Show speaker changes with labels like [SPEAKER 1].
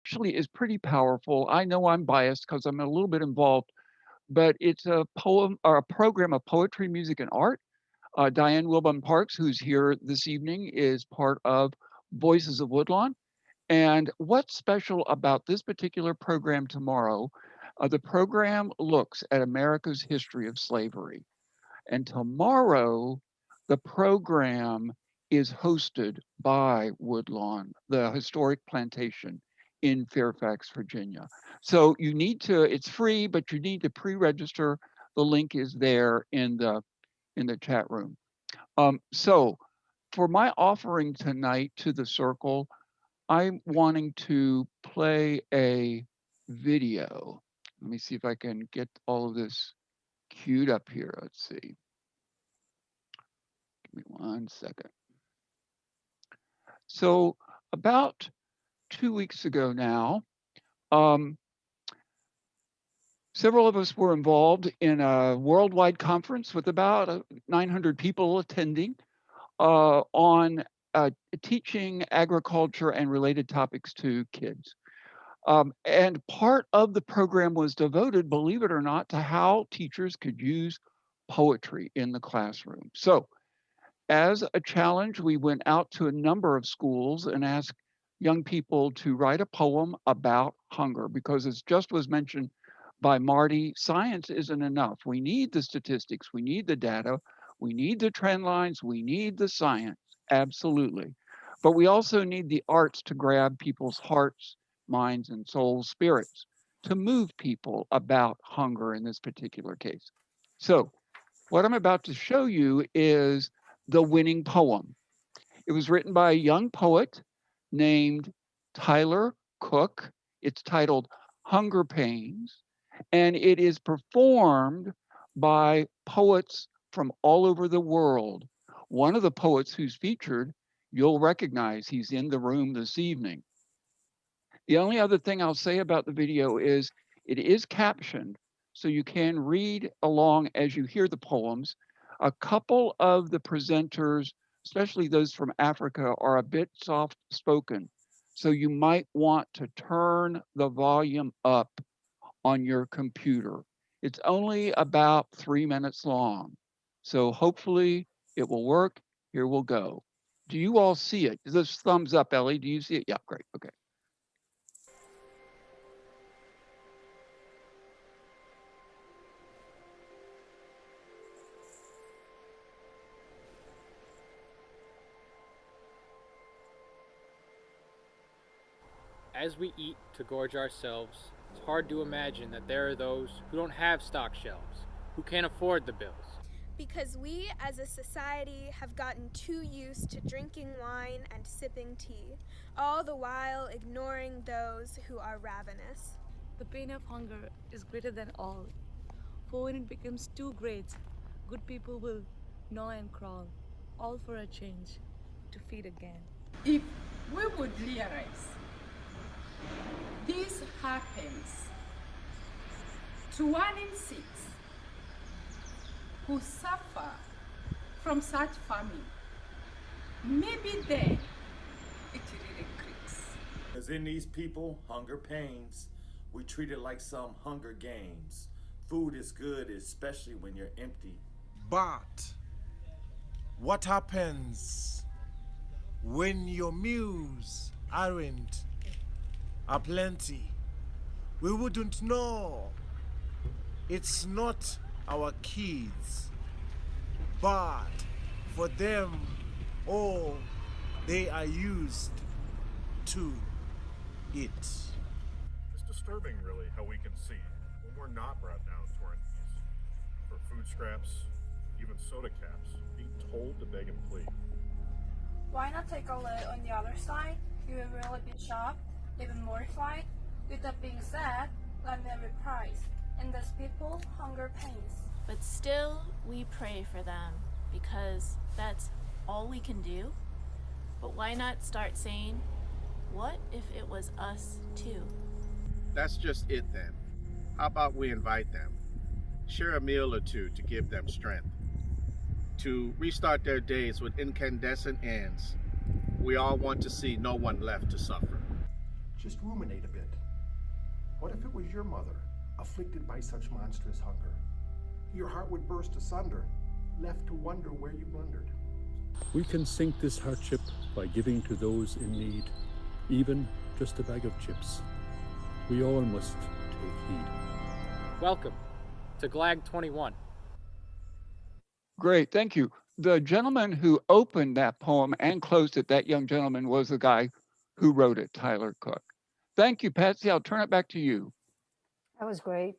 [SPEAKER 1] actually is pretty powerful. I know I'm biased because I'm a little bit involved, but it's a poem or a program of poetry, music, and art. Diane Wilbon Parks, who's here this evening, is part of Voices of Woodlawn. And what's special about this particular program tomorrow? The program looks at America's history of slavery. And tomorrow, the program is hosted by Woodlawn, the historic plantation in Fairfax, Virginia. So you need to, it's free, but you need to pre-register. The link is there in the chat room. So for my offering tonight to the circle, I'm wanting to play a video. Let me see if I can get all of this queued up here. Let's see. Give me 1 second. So about 2 weeks ago now, um, several of us were involved in a worldwide conference with about 900 people attending on teaching agriculture and related topics to kids. And part of the program was devoted, believe it or not, to how teachers could use poetry in the classroom. So as a challenge, we went out to a number of schools and asked young people to write a poem about hunger, because as just was mentioned by Marty, science isn't enough. We need the statistics, we need the data, we need the trend lines, we need the science, absolutely. But we also need the arts to grab people's hearts, minds, and souls, spirits, to move people about hunger in this particular case. So what I'm about to show you is the winning poem. It was written by a young poet named Tyler Cook. It's titled Hunger Pains, and it is performed by poets from all over the world. One of the poets who's featured, you'll recognize, he's in the room this evening. The only other thing I'll say about the video is it is captioned, so you can read along as you hear the poems. A couple of the presenters, especially those from Africa, are a bit soft spoken. So you might want to turn the volume up on your computer. It's only about 3 minutes long. So hopefully it will work. Here we'll go. Do you all see it? This thumbs up, Ellie. Do you see it? Yeah, great. Okay.
[SPEAKER 2] As we eat to gorge ourselves, it's hard to imagine that there are those who don't have stock shelves, who can't afford the bills.
[SPEAKER 3] Because we as a society have gotten too used to drinking wine and sipping tea, all the while ignoring those who are ravenous.
[SPEAKER 4] The pain of hunger is greater than all. For when it becomes too great, good people will gnaw and crawl, all for a change, to feed again.
[SPEAKER 5] If we would realize this happens to 1 in 6 who suffer from such famine, maybe then it really clicks.
[SPEAKER 6] As in these people, hunger pains, we treat it like some Hunger Games. Food is good, especially when you're empty.
[SPEAKER 7] But what happens when your meals aren't aplenty? We wouldn't know. It's not our kids, but for them, oh, they are used to it.
[SPEAKER 8] It's disturbing, really, how we can see when we're not brought down to our knees for food scraps, even soda caps, being told to beg and plead.
[SPEAKER 9] Why not take a look on the other side? You will really be shocked, even mortified. With that being said, let me reprise. And those people hunger pains.
[SPEAKER 10] But still, we pray for them because that's all we can do. But why not start saying, what if it was us too?
[SPEAKER 11] That's just it then. How about we invite them? Share a meal or two to give them strength. To restart their days with incandescent ends. We all want to see no one left to suffer.
[SPEAKER 12] Just ruminate a bit. What if it was your mother, afflicted by such monstrous hunger? Your heart would burst asunder, left to wonder where you blundered.
[SPEAKER 13] We can sink this hardship by giving to those in need, even just a bag of chips. We all must take heed.
[SPEAKER 2] Welcome to GLAG 21.
[SPEAKER 1] Great, thank you. The gentleman who opened that poem and closed it, that young gentleman, was the guy who wrote it, Tyler Cook. Thank you, Patsy. I'll turn it back to you.
[SPEAKER 5] That was great.